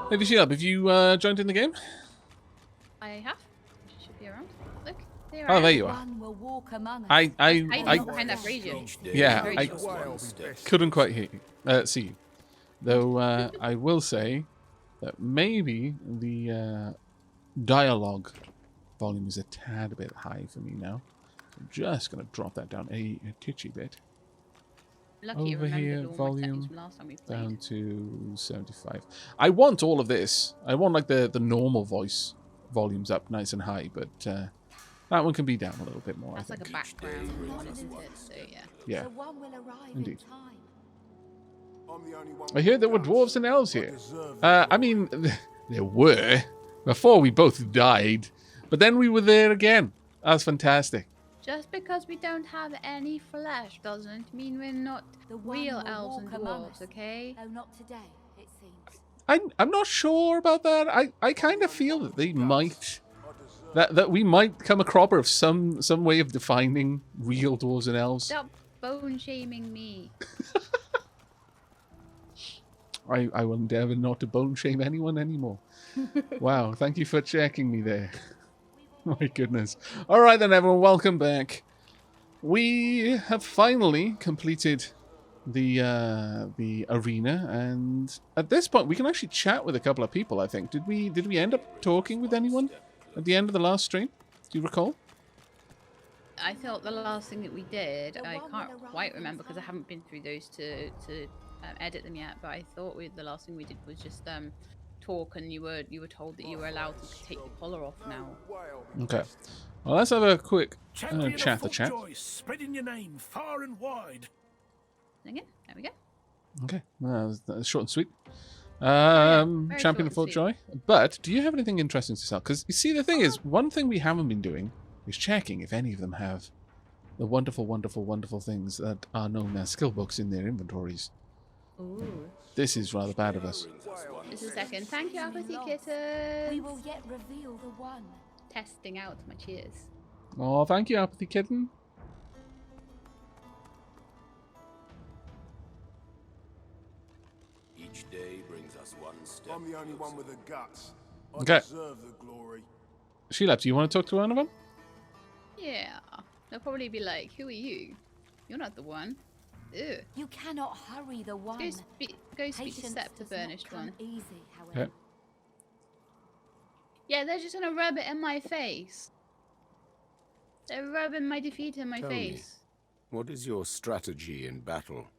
LadyShelab, have you joined in the game? I have. She should be around. Look, there Oh, I there am. you are. One will walk among us. I Hiding behind that brazier. yeah, Very I short. couldn't quite hear you. See you. Though I will say that maybe the dialogue volume is a tad bit high for me now. I'm just going to drop that down a titchy bit. Lucky you Over here, remembered all my volume settings from last time we played. down to 75. I want all of this. I want like the normal voice volumes up nice and high, but that one can be down a little bit more. That's I like think. a background one, isn't it? So yeah. Yeah. So one will arrive Indeed. in time. I hear there were dwarves and elves here. I mean, there were before we both died, but then we were there again. That's fantastic. Just because we don't have any flesh doesn't mean we're not The one real will elves and walk among dwarves, us. okay? Though not today, it seems. I'm not sure about that. I kind of feel that they might that we might come a cropper of some way of defining real dwarves and elves. Stop bone shaming me. I will endeavour not to bone shame anyone anymore. Wow, thank you for checking me there. My goodness. All right then, everyone, welcome back. We have finally completed the arena, and at this point we can actually chat with a couple of people. I think did we end up talking with anyone at the end of the last stream? Do you recall? I thought the last thing that we did, I can't quite remember because I haven't been through those to edit them yet. But I thought the last thing we did was just talk, and you were told that you were allowed to take your collar off now. Okay. Well, let's have a quick Champion chat. of The chat. Joy, spreading your name far and wide. Again, there we go. Okay, that's short and sweet. very short Champion and of Fort sweet. Joy. But do you have anything interesting to sell? Because you see, the thing is, one thing we haven't been doing is checking if any of them have the wonderful, wonderful, wonderful things that are known as skill books in their inventories. Ooh. This is rather bad of us. Just a second. Thank you, Apathy We Kitten. will yet reveal the one. Testing out my cheers. Oh, thank you, Apathy Kitten. Each day brings us one step. I'm the only one with the guts. I Okay. deserve the glory. Sheila, do you want to talk to one of them? Yeah. They'll probably be like, "Who are you? You're not the one." Ugh. You cannot hurry the one. Go speak to Patience Scepter does not Burnished come one. easy, however. Okay. Yeah, they're just gonna rub it in my face. They're rubbing my defeat in my Tell me. face. What is your strategy in battle?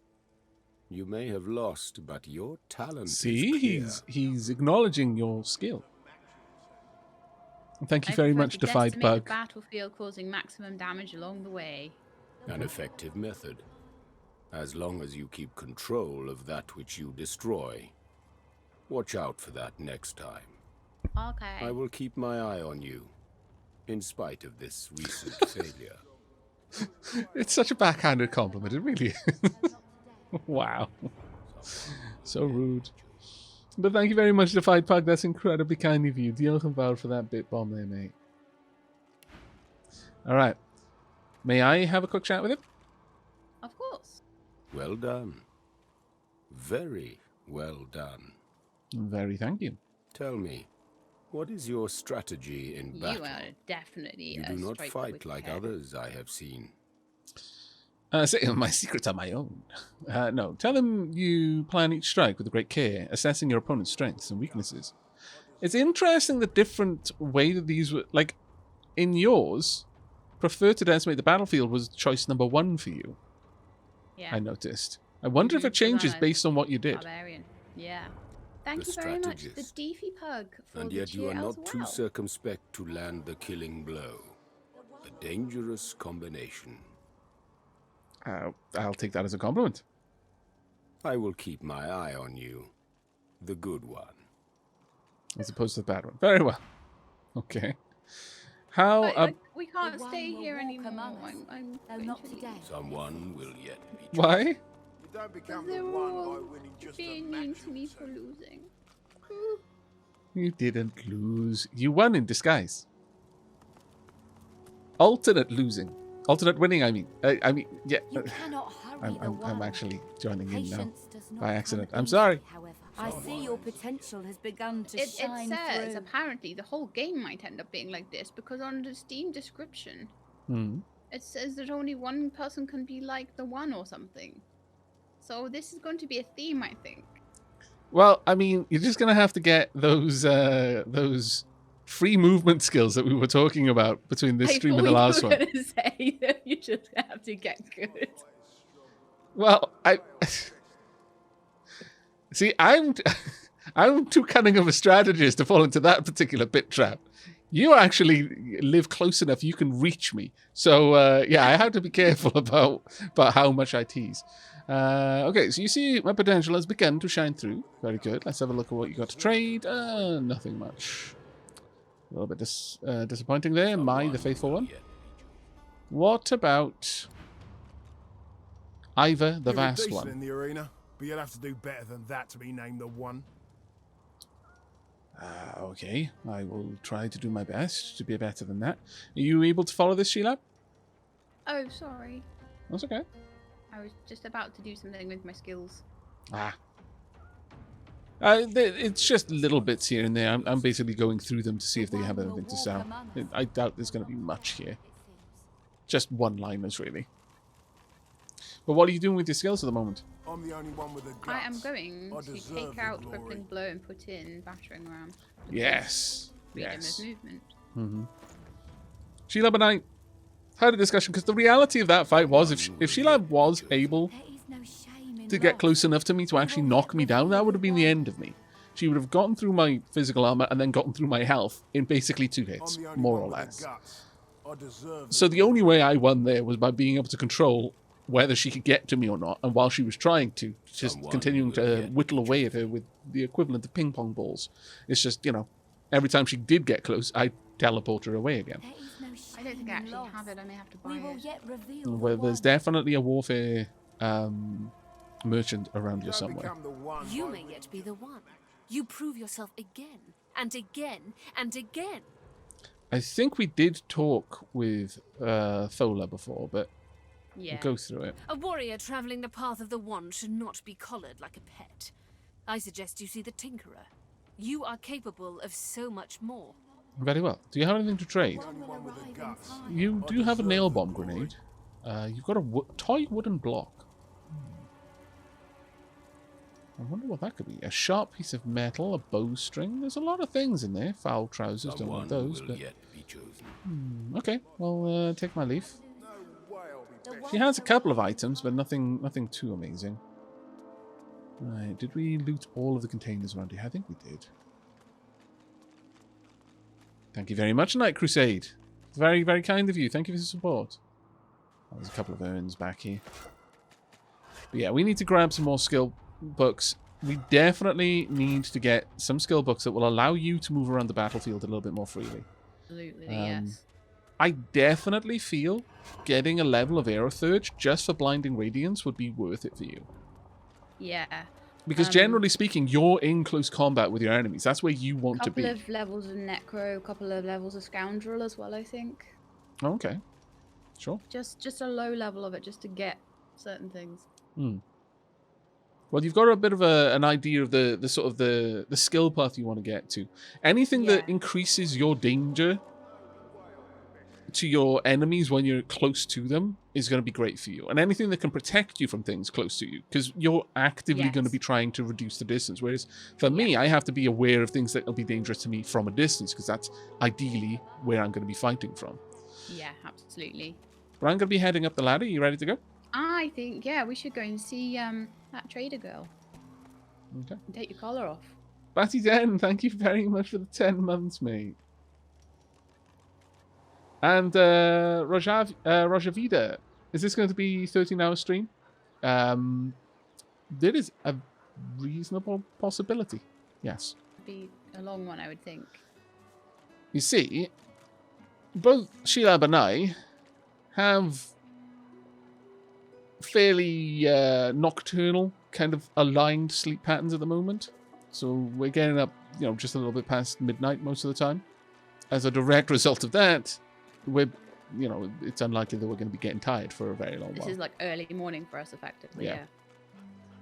You may have lost, but your talent See, is clear. he's acknowledging your skill. Thank you I very prefer much, to Defied decimate Bug. the battlefield, causing maximum damage along the way. An effective method. As long as you keep control of that which you destroy. Watch out for that next time. Okay. I will keep my eye on you, in spite of this recent failure. It's such a backhanded compliment, it really is. Wow. So rude. But thank you very much, Defied Pug. That's incredibly kind of you. Diolch yn fawr for that bit bomb there, mate. Alright. May I have a quick chat with him? Of course. Well done. Very well done. Very thank you. Tell me, what is your strategy in battle? You are definitely You a do not striker fight with like hair. others I have seen. My secrets are my own. No, tell him you plan each strike with great care, assessing your opponent's strengths and weaknesses. It's interesting the different way that these were, like, in yours, prefer to decimate the battlefield was choice number 1 for you, Yeah. I noticed. I wonder if it changes based on what you did. Barbarian. Yeah. Thank The you very much, the strategist. Deefy Pug, for And the yet you cheer are as not too well. circumspect to land the killing blow. A dangerous combination. I'll take that as a compliment. I will keep my eye on you. The good one. As opposed to the bad one. Very well. Okay. How But, we can't The one stay will here walk anymore. among us, I'm though going not to leave. today. Someone will yet be chosen. why? You don't become the They're one by all winning just a being match mean or to me for two. losing. You didn't lose. You won in disguise. Alternate losing. Alternate winning, I mean. You cannot hurry the one. I'm actually joining in now. Patience does not by come accident. I'm easy, sorry. however. I see your potential has begun to It shine says through. apparently the whole game might end up being like this because on the Steam description it says that only one person can be like the one or something. So this is going to be a theme, I think. Well, I mean, you're just gonna have to get those free movement skills that we were talking about between this stream and the last one. I thought you were going to say that you just have to get good. Well, see, I'm too cunning of a strategist to fall into that particular bit trap. You actually live close enough; you can reach me. So yeah, I have to be careful about how much I tease. Okay, so you see my potential has begun to shine through. Very good. Let's have a look at what you got to trade. Nothing much. A little bit disappointing there. The faithful one. What about Ivor, the You were vast decent one? in the arena, but you'll have to do better than that to be named the one. Okay, I will try to do my best to be better than that. Are you able to follow this, Sheila? Oh, sorry. That's okay. I was just about to do something with my skills. It's just little bits here and there. I'm basically going through them to see if they have anything to sell. I doubt there's going to be much here. Just one-liners, really. But what are you doing with your skills at the moment? I'm the only one with the guts. I am going I to deserve take the out glory. crippling blow and put in battering ram. Yes. Freedom Yes. of movement. Sheila and I had a discussion because the reality of that fight was if Sheila was able There is no shame in to get loss. close enough to me to actually knock me down, that would have been the end of me. She would have gotten through my physical armor and then gotten through my health in basically 2 hits, I'm the only more one or with the less. guts. I deserve So the only way I won there was by being able to control whether she could get to me or not, and while she was trying to, just Someone continuing will to get whittle away at her with the equivalent of ping pong balls. It's just, every time she did get close, I teleport her away again. There is no shame I don't think I in actually loss. have it. I may have to buy We will it. yet reveal Well, the there's one. definitely a warfare merchant around here Don't somewhere. become the one. You by may yet be the one. You prove yourself again and again and again. I think we did talk with Thola before, but Yeah. we'll go through it. A warrior traveling the path of the wand should not be collared like a pet. I suggest you see the Tinkerer. You are capable of so much more. Very well. Do you have anything to trade? One will one with the arrive in guts. time. You do have a nail bomb grenade. You've got a toy wooden block. I wonder what that could be. A sharp piece of metal, a bowstring. There's a lot of things in there. Foul trousers, don't Someone want those. will But yet be chosen. okay, well, take my leaf. No way I'll be better. She has a couple of items, but nothing too amazing. Right, did we loot all of the containers around here? I think we did. Thank you very much, Night Crusade. Very, very kind of you. Thank you for the support. There's a couple of urns back here. But yeah, we need to grab some more skill books. We definitely need to get some skill books that will allow you to move around the battlefield a little bit more freely. Absolutely, yes. I definitely feel getting a level of Aerothurge just for Blinding Radiance would be worth it for you. Yeah. Because generally speaking, you're in close combat with your enemies. That's where you want to be. Couple of levels of Necro, a couple of levels of Scoundrel as well, I think. Oh, okay. Sure. Just a low level of it, just to get certain things. Well, you've got a bit of an idea of the sort of the skill path you want to get to. Anything that Yeah. increases your danger to your enemies when you're close to them is going to be great for you. And anything that can protect you from things close to you, because you're actively going to Yes. be trying to reduce the distance. Whereas for me, I have to be aware of things that will be dangerous to me from a distance, because that's ideally where I'm going to be fighting from. Yeah, absolutely. But I'm going to be heading up the ladder. You ready to go? I think, yeah, we should go and see that trader girl. Okay. And take your collar off. Batty Den, thank you very much for the 10 months, mate. And Rajavida, is this going to be 13-hour stream? There is a reasonable possibility. Yes. Be a long one, I would think. You see, both Sheila and I have fairly nocturnal kind of aligned sleep patterns at the moment. So we're getting up, just a little bit past midnight most of the time. As a direct result of that, it's unlikely that we're going to be getting tired for a very long This while. is like early morning for us, effectively. Yeah.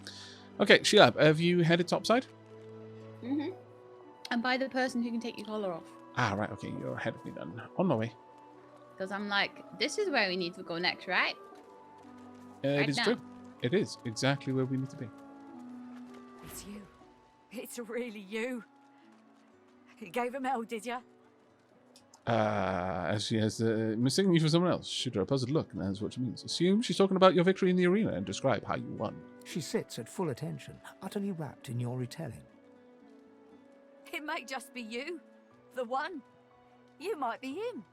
Yeah. Okay, Sheila, have you headed topside? Mm-hmm. And by the person who can take your collar off. Ah, right. Okay, you're ahead of me then. On my way. Because I'm like, this is where we need to go next, right? It Right is now. true. It is exactly where we need to be. It's you. It's really you. You gave him hell, did you? As she has mistaken you for someone else. Shoot her a puzzled look, and that's what she means. Assume she's talking about your victory in the arena and describe how you won. She sits at full attention, utterly wrapped in your retelling. It might just be you. The one. You might be him.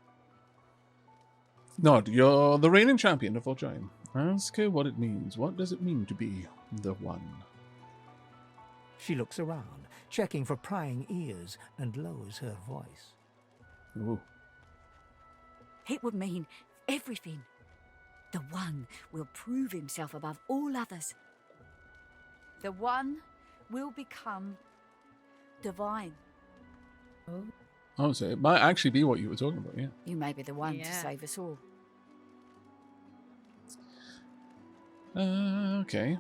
Nod, you're the reigning champion of Vol'jin. Ask her what it means. What does it mean to be the one? She looks around, checking for prying ears, and lowers her voice. Ooh. It would mean everything. The one will prove himself above all others. The one will become divine. Oh, so it might actually be what you were talking about, yeah. You may be the one to Yeah. save us all. Okay.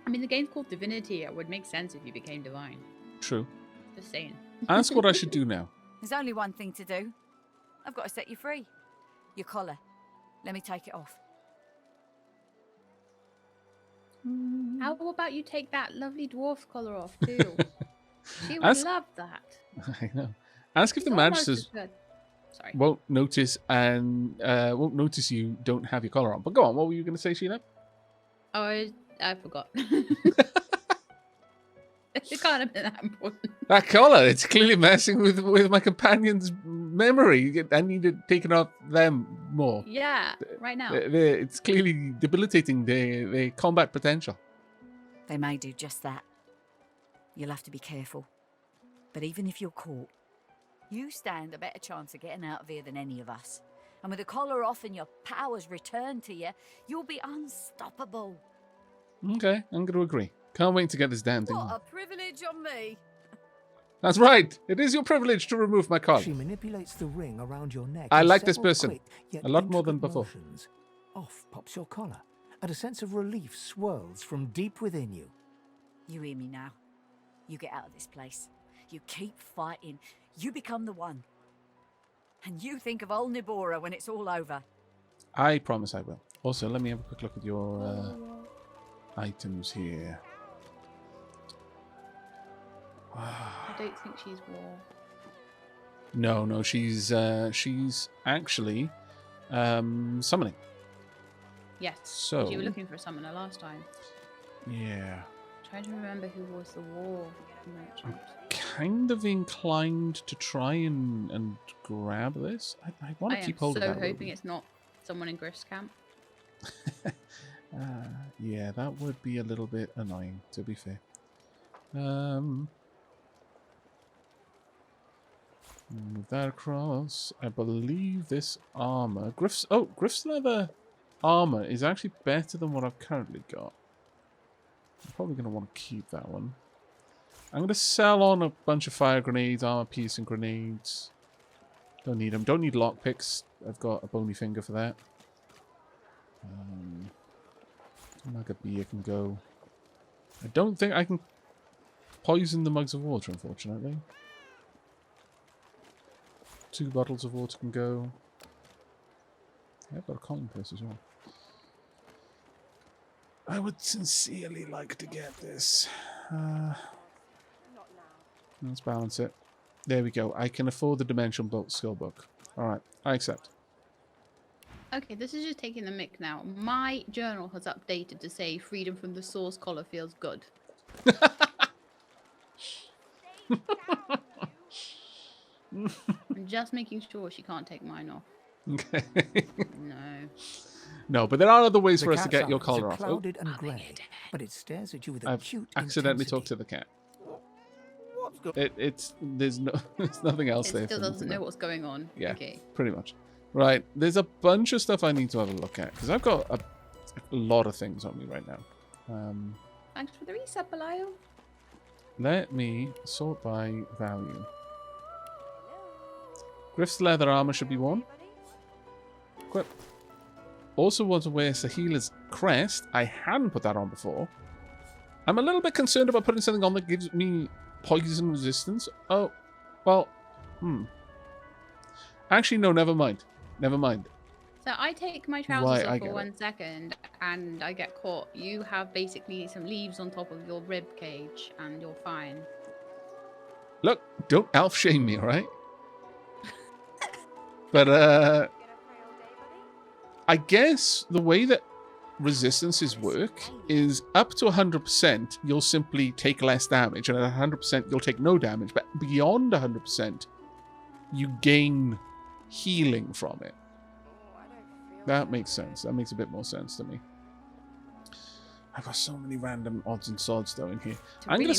I mean, the game's called Divinity. It would make sense if you became divine. True. Just saying. Ask what I should do now. There's only one thing to do. I've got to set you free. Your collar. Let me take it off. How about you take that lovely dwarf collar off too? She would Ask- love that. I know. Ask if the It's almost magisters as good. Sorry. won't notice you don't have your collar on. But go on, what were you going to say, Sheila? Oh, I forgot. It can't have been that important. That collar, it's clearly messing with my companion's memory. I need it taken off them more. Yeah, right now. It's clearly debilitating their combat potential. They may do just that. You'll have to be careful. But even if you're caught, you stand a better chance of getting out of here than any of us. And with the collar off and your powers returned to you, you'll be unstoppable. Okay, I'm going to agree. Can't wait to get this damn thing What on. a privilege on me. That's right. It is your privilege to remove my collar. She manipulates the ring around your neck. I in like this several person quick, yet a lot more than intricate before. motions. Off pops your collar, and a sense of relief swirls from deep within you. You hear me now. You get out of this place. You keep fighting. You become the one. And you think of old Nibora when it's all over. I promise I will. Also, let me have a quick look at your items here. I don't think she's war. No, she's actually summoning. Yes. So- You were looking for a summoner last time. Yeah. Trying to remember who was the war merchant. Kind of inclined to try and grab this. I want I to am keep hold so of that. hoping it's not someone in Griff's camp. Yeah, that would be a little bit annoying, to be fair. Move that across. I believe this armor. Griff's leather armor is actually better than what I've currently got. I'm probably going to want to keep that one. I'm going to sell on a bunch of fire grenades, armor piercing grenades. Don't need them. Don't need lockpicks. I've got a bony finger for that. Magabia can go. I don't think I can poison the mugs of water, unfortunately. 2 bottles of water can go. I've got a coin purse as well. I would sincerely like to get this. Let's balance it. There we go. I can afford the Dimensional Bolt skill book. Alright, I accept. Okay, this is just taking the mick now. My journal has updated to say freedom from the source collar feels good. I'm just making sure she can't take mine off. Okay. No. No, but there are other ways The for us to cat's get your eyes collar are off. Oh, clouded and grey, but it stares at you with I've acute accidentally intensity. talked to the cat. There's nothing else It there. still for me to doesn't know what's going on. Yeah. Okay. Pretty much. Right, there's a bunch of stuff I need to have a look at because I've got a lot of things on me right now. Thanks for the reset, Belial. Let me sort by value. Griff's leather armor should be worn. Equip. also want to wear Sahila's crest. I hadn't put that on before. I'm a little bit concerned about putting something on that gives me poison resistance. Oh, well, Actually, no, never mind. Never mind. So I take my trousers off for 1 second and I get caught. You have basically some leaves on top of your rib cage and you're fine. Look, don't elf shame me, all right? But I guess the way that resistances work is up to 100%, you'll simply take less damage, and at 100%, you'll take no damage. But beyond 100%, you gain healing from it. That makes sense. That makes a bit more sense to me. I've got so many random odds and sods though in here. I'm gonna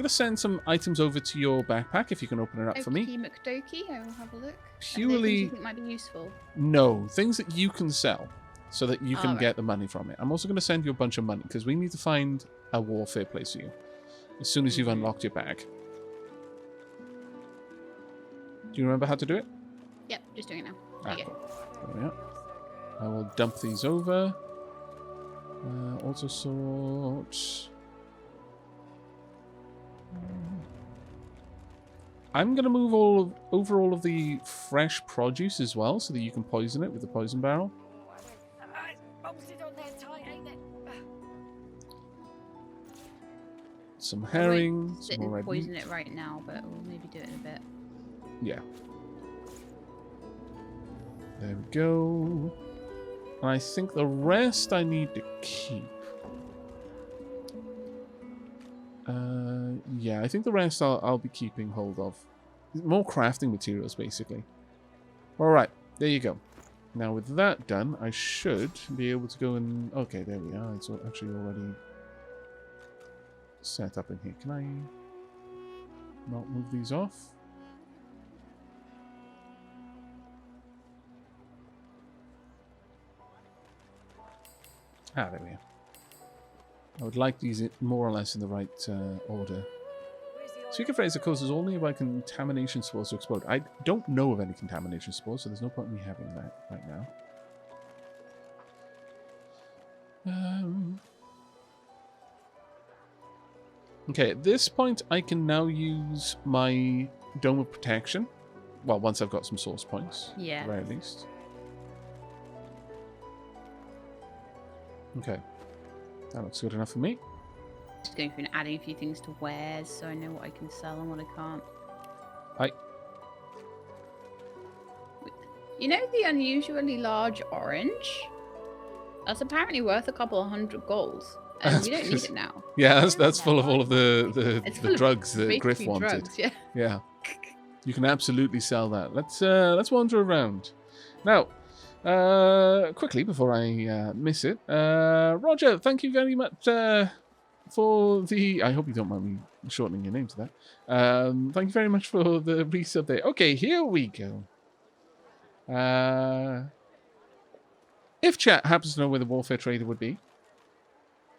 send some items over to your backpack if you can open it up for me. McDokey, I will have a look. Purely, you think might be useful. No, things that you can sell, so that you can get the money from it. I'm also going to send you a bunch of money because we need to find a warfare place for you as soon as you've unlocked your bag. Do you remember how to do it? Yep, just doing it now. Cool. There we are. I will dump these over. Also sort. I'm going to move over all of the fresh produce as well, so that you can poison it with the poison barrel. Some herring, some more red meat. Poison it right now, but we'll maybe do it in a bit. Yeah. There we go. And I think the rest I need to keep. Yeah, I think the rest I'll be keeping hold of. More crafting materials, basically. Alright, there you go. Now with that done, I should be able to go and... Okay, there we are. It's actually already set up in here. Can I not move these off? Ah, there we are. I would like these more or less in the right order. Secret phrase, of course, is all nearby contamination spores to explode. I don't know of any contamination spores, so there's no point in me having that right now. Okay, at this point, I can now use my Dome of Protection. Well, once I've got some source points. Yeah. At the very least. Okay. That looks good enough for me. Just going through and adding a few things to wares so I know what I can sell and what I can't. You know the unusually large orange? That's apparently worth a couple of 100 golds. And we don't need it now. Yeah, that's full of all of the drugs that Griff wanted. Drugs, yeah. Yeah. You can absolutely sell that. Let's wander around. Now, quickly before I miss it, Roger, thank you very much for the... I hope you don't mind me shortening your name to that. Thank you very much for the resub there. Okay, here we go. If chat happens to know where the warfare trader would be,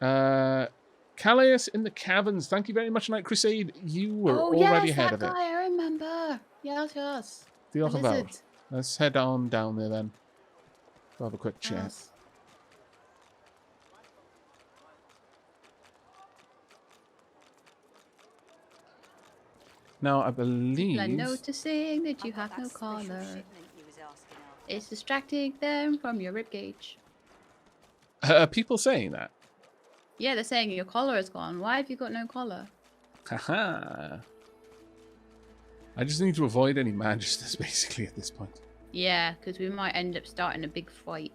Calais in the caverns. Thank you very much, Night Crusade. You were already ahead of it. I remember. Yes. The lizard. Let's head on down there then. We'll have a quick chat. Yes. Now, I believe... People are noticing that you have no collar. It's distracting them from your ribcage. Are people saying that? Yeah, they're saying your collar is gone. Why have you got no collar? Haha. I just need to avoid any magisters, basically, at this point. Yeah, because we might end up starting a big fight.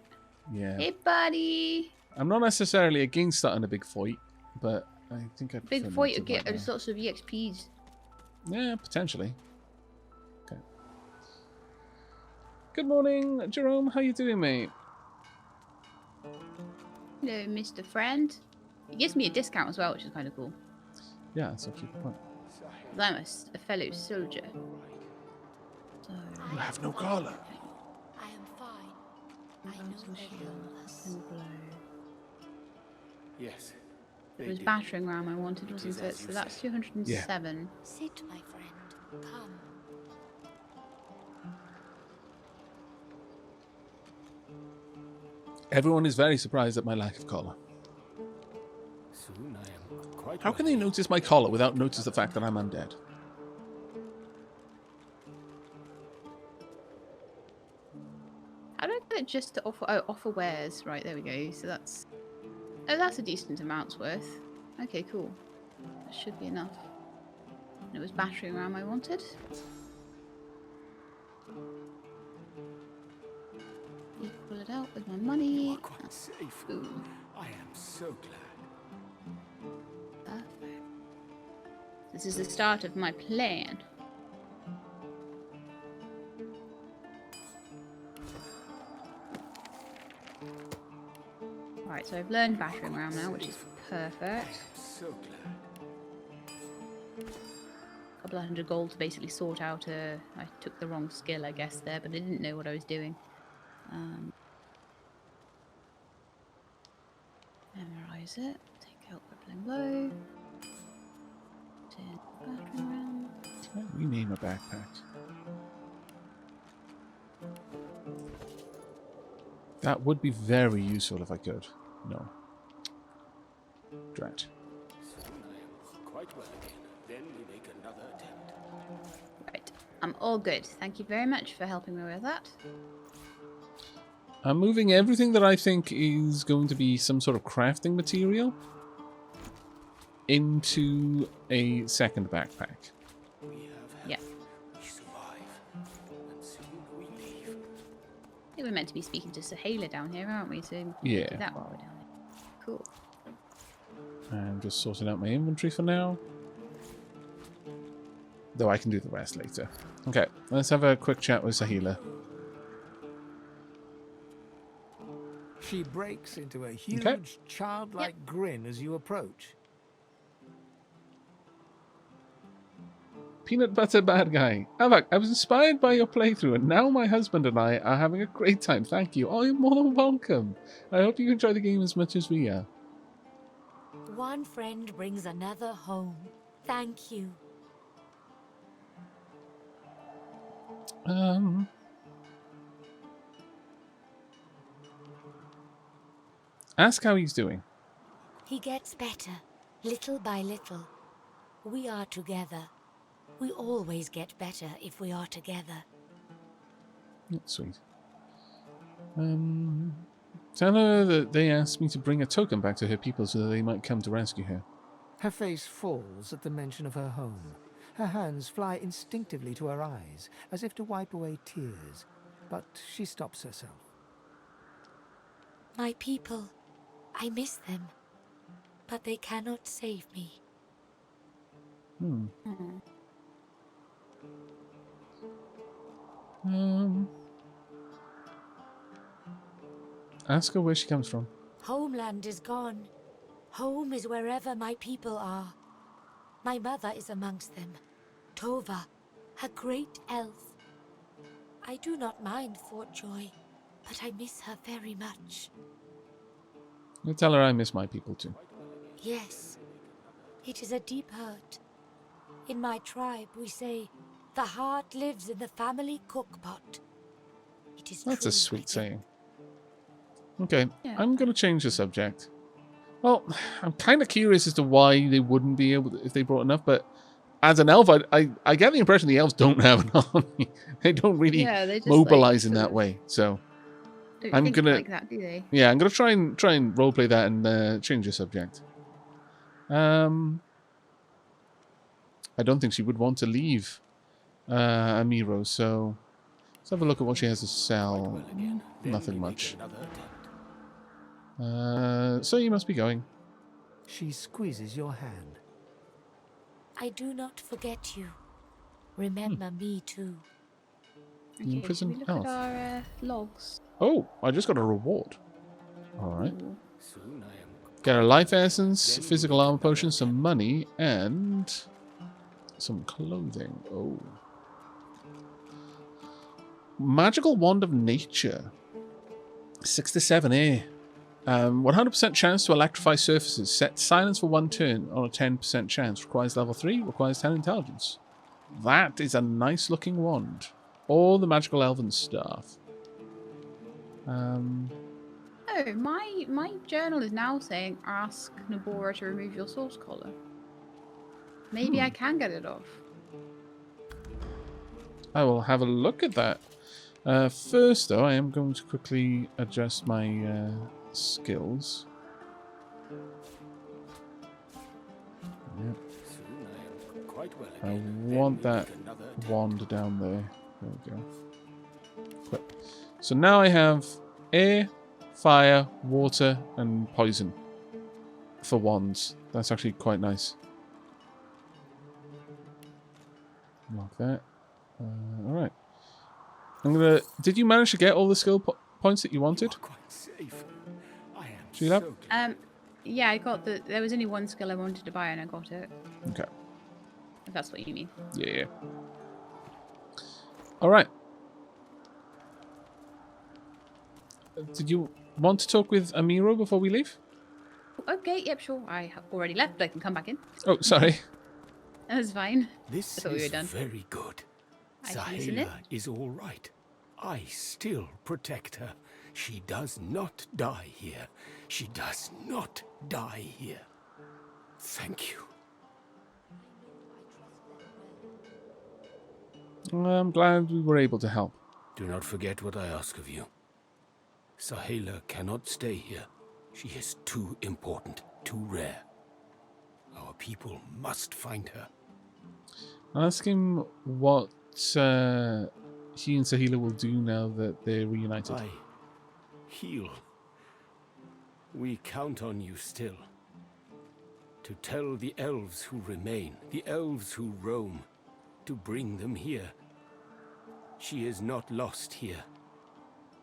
Yeah. Hey, buddy! I'm not necessarily against starting a big fight, but I think I'd... Big fight to get lots of EXPs. Yeah, potentially. Okay. Good morning, Jerome. How you doing, mate? Hello, Mr. Friend. It gives me a discount as well, which is kind of cool. Yeah, that's actually the point. I'm a fellow soldier. So, you have no collar. I am fine. I know Yes. it was battering ram I wanted, wasn't it? So that's 207. Yeah. Sit, my friend. Come. Everyone is very surprised at my lack of collar. Soon I am quite How can they notice my collar without notice the fact that I'm undead? How do I get it just to offer? Oh, offer wares. Right, there we go. So that's... Oh, that's a decent amount's worth. Okay, cool. That should be enough. And it was battering ram I wanted. Equal it out with my money. You are quite safe. Ooh. I am so glad. Perfect. This is the start of my plan. Right, so I've learned battering ram now, which is perfect. So glad. A couple of 100 gold to basically sort out a... I took the wrong skill, I guess, there, but I didn't know what I was doing. Memorize it. Take out crippling blow. Turn battering ram. Rename a backpack. That would be very useful if I could. No. Drat. Soon I am quite well again. Then we make another attempt. Right. I'm all good. Thank you very much for helping me with that. I'm moving everything that I think is going to be some sort of crafting material into a second backpack. We have Yeah. we survive. And soon we leave. I think we're meant to be speaking to Sahela down here, aren't we? So we Yeah. can do that while we're down there. Cool. I'm just sorting out my inventory for now. Though I can do the rest later. Okay, let's have a quick chat with Sahela. She breaks into a huge, childlike grin as you approach. Peanut butter bad guy. Aavak, I was inspired by your playthrough and now my husband and I are having a great time. Thank you. Oh, you're more than welcome. I hope you enjoy the game as much as we are. One friend brings another home. Thank you. Ask how he's doing. He gets better, little by little. We are together. We always get better if we are together. That's sweet. Tell her that they asked me to bring a token back to her people so that they might come to rescue her. Her face falls at the mention of her home. Her hands fly instinctively to her eyes, as if to wipe away tears, but she stops herself. My people, I miss them, but they cannot save me. Ask her where she comes from. Homeland is gone. Home is wherever my people are. My mother is amongst them. Tova, a great elf. I do not mind Fort Joy, but I miss her very much. You tell her I miss my people too. Yes, it is a deep hurt. In my tribe, we say, the heart lives in the family cookpot. It is That's true, a sweet I think. saying. Okay, Yeah. I'm going to change the subject. Well, I'm kind of curious as to why they wouldn't be able to, if they brought enough, but as an elf, I get the impression the elves don't have an army. They don't really They just, mobilize in sort that of way. So, don't I'm think gonna- like that, do they? yeah, I'm going to try and roleplay that and change the subject. I don't think she would want to leave Amiro, so let's have a look at what she has to sell. Well again. Then Nothing we make much. another attempt. So you must be going. She squeezes your hand. I do not forget you. Remember me too. Okay, should Imprisoned we look elf. at our logs? Oh, I just got a reward. All right. Ooh. Soon I am Get a life essence, physical armor potion, some money, and some clothing. Oh. Magical Wand of Nature. 6 to 7, 100% chance to electrify surfaces. Set silence for 1 turn on a 10% chance. Requires level 3, requires 10 intelligence. That is a nice looking wand. All the magical elven stuff. Oh, know. My journal is now saying ask Nabora to remove your source collar. Maybe I can get it off. I will have a look at that. First, though, I am going to quickly adjust my skills. Yep. I want that wand down there. There we go. Equip. So now I have air, fire, water, and poison for wands. That's actually quite nice. Like that. Alright. I'm gonna. Did you manage to get all the skill points that you wanted? Sheila? Yeah, I got the. There was only one skill I wanted to buy, and I got it. Okay. If that's what you mean. Yeah. Alright. Did you want to talk with Amiro before we leave? Okay, yep, sure. I have already left, but I can come back in. Oh, sorry. That's fine. This I thought we were is done. very good. I can listen it. Sahela is all right. I still protect her. She does not die here. She does not die here. Thank you. I'm glad we were able to help. Do not forget what I ask of you. Sahela cannot stay here. She is too important, too rare. Our people must find her. Ask him what he and Sahila will do now that they're reunited. I heal. We count on you still. To tell the elves who remain, the elves who roam, to bring them here. She is not lost here.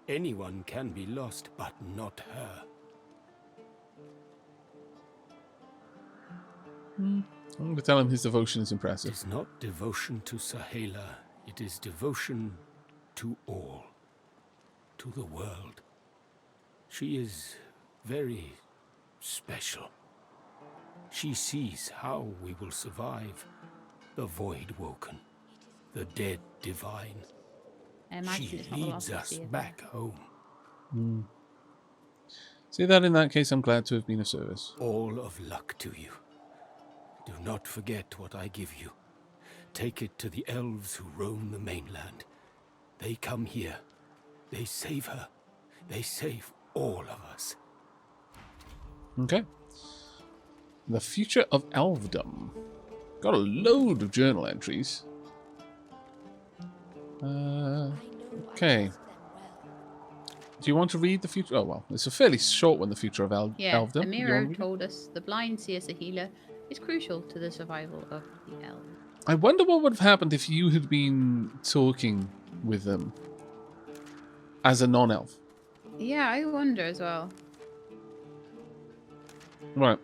Anyone can be lost, but not her. I'm going to tell him his devotion is It impressive. is not devotion to Sahela, it is devotion to all, to the world. She is very special. She sees how we will survive the void woken, the dead divine. I imagine She it's not the last leads we us see of her. back home. See that in that case, I'm glad to have been of service. All of luck to you. Do not forget what I give you. Take it to the elves who roam the mainland. They come here. They save her. They save all of us. Okay. The future of elfdom. Got a load of journal entries. Okay. Do you want to read the future? Oh, well, it's a fairly short one, the future of Yeah, elfdom. You wanna Amiro read it? told us the blind seer Sahila is crucial to the survival of the elves. I wonder what would have happened if you had been talking with them as a non-elf. Yeah, I wonder as well. Right.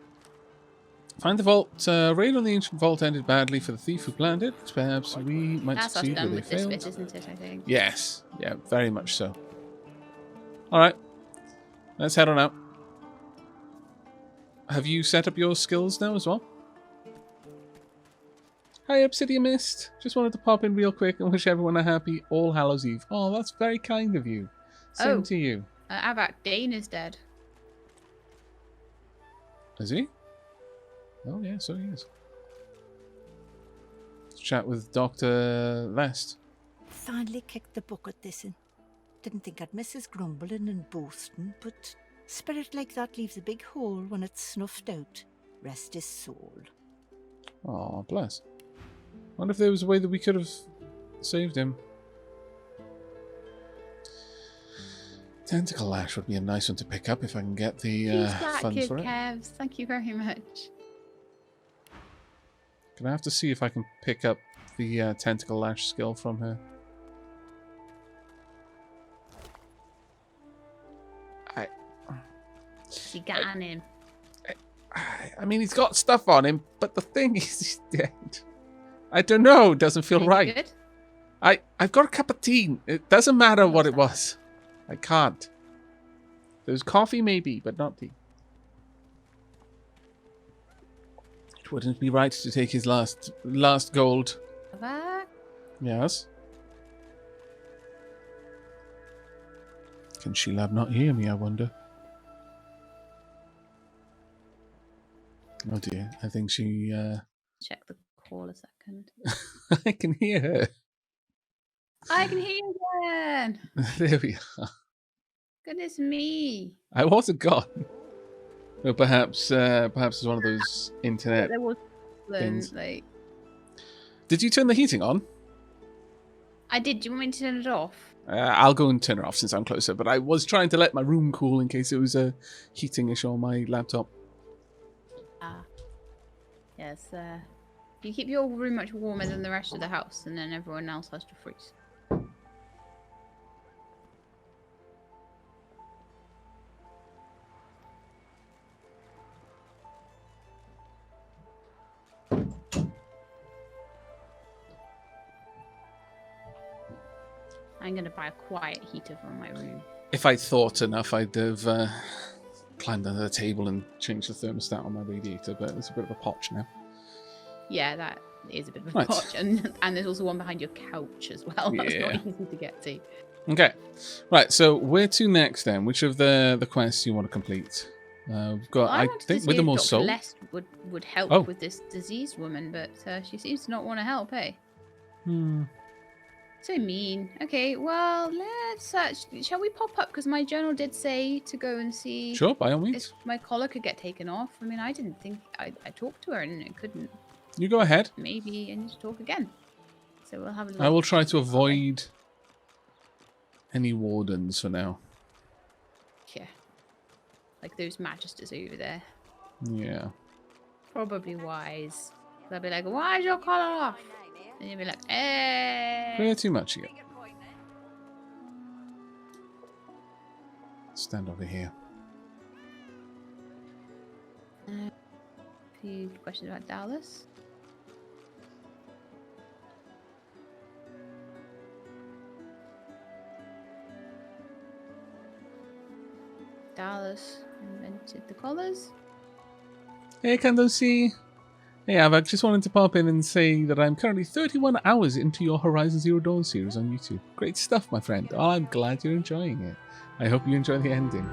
Find the vault. Raid on the ancient vault ended badly for the thief who planned it. Perhaps we might That's us succeed where done they with this failed. bit, isn't it, I think? Yes. Yeah, very much so. Alright. Let's head on out. Have you set up your skills now as well? Hi, Obsidian Mist. Just wanted to pop in real quick and wish everyone a happy All Hallows Eve. Oh, that's very kind of you. Same Oh. to you. Aavak, Dane is dead. Is he? Oh, yeah, so he is. Let's chat with Dr. Lest. Finally kicked the bucket this in. Didn't think I'd miss his grumbling and boasting, but spirit like that leaves a big hole when it's snuffed out. Rest his soul. Oh, bless. Wonder if there was a way that we could have saved him. Tentacle Lash would be a nice one to pick up if I can get the He's back, funds kid for it. Kevs. Thank you very much. Gonna have to see if I can pick up the Tentacle Lash skill from her. She got on him. I mean, he's got stuff on him, but the thing is, he's dead. I don't know. It doesn't feel Are you right. good? I've got a cup of tea. It doesn't matter what it was. I can't. There's coffee maybe, but not tea. It wouldn't be right to take his last gold. Aavak? Yes. Can Shelab not hear me, I wonder? Oh dear, I think she... Check the call a second. I can hear her. I can hear you again. There we are. Goodness me. I wasn't gone. Or perhaps it's one of those internet There was things. like... Did you turn the heating on? I did. Do you want me to turn it off? I'll go and turn it off since I'm closer, but I was trying to let my room cool in case it was a heating issue on my laptop. Ah. Yes, you keep your room much warmer than the rest of the house, and then everyone else has to freeze. I'm going to buy a quiet heater for my room. If I'd thought enough, I'd have climbed under the table and changed the thermostat on my radiator, but it's a bit of a potch now. Yeah, that is a bit of a Right. potch. And there's also one behind your couch as well. That's Yeah. not easy to get to. Okay. Right, so where to next then? Which of the quests you want to complete? We've got, I wanted to think, see with the if more Dr. soul. Les would help Oh. with this diseased woman, but she seems to not want to help, eh? Hmm. So mean. Okay, well, let's search. Shall we pop up? Because my journal did say to go and see Sure, by all if means. my collar could get taken off. I mean, I didn't think... I talked to her and it couldn't. You go ahead. Maybe I need to talk again. So we'll have a look. I will try to avoid any wardens for now. Yeah. Like those magisters over there. Yeah. Probably wise. They'll be like, why is your collar off? And you'll be like, eh. Pretty much, yeah. Stand over here. A few questions about Dallas. Dallas invented the collars. Hey, Candosi. Hey, Aavak, just wanted to pop in and say that I'm currently 31 hours into your Horizon Zero Dawn series on YouTube. Great stuff, my friend. Oh, I'm glad you're enjoying it. I hope you enjoy the ending.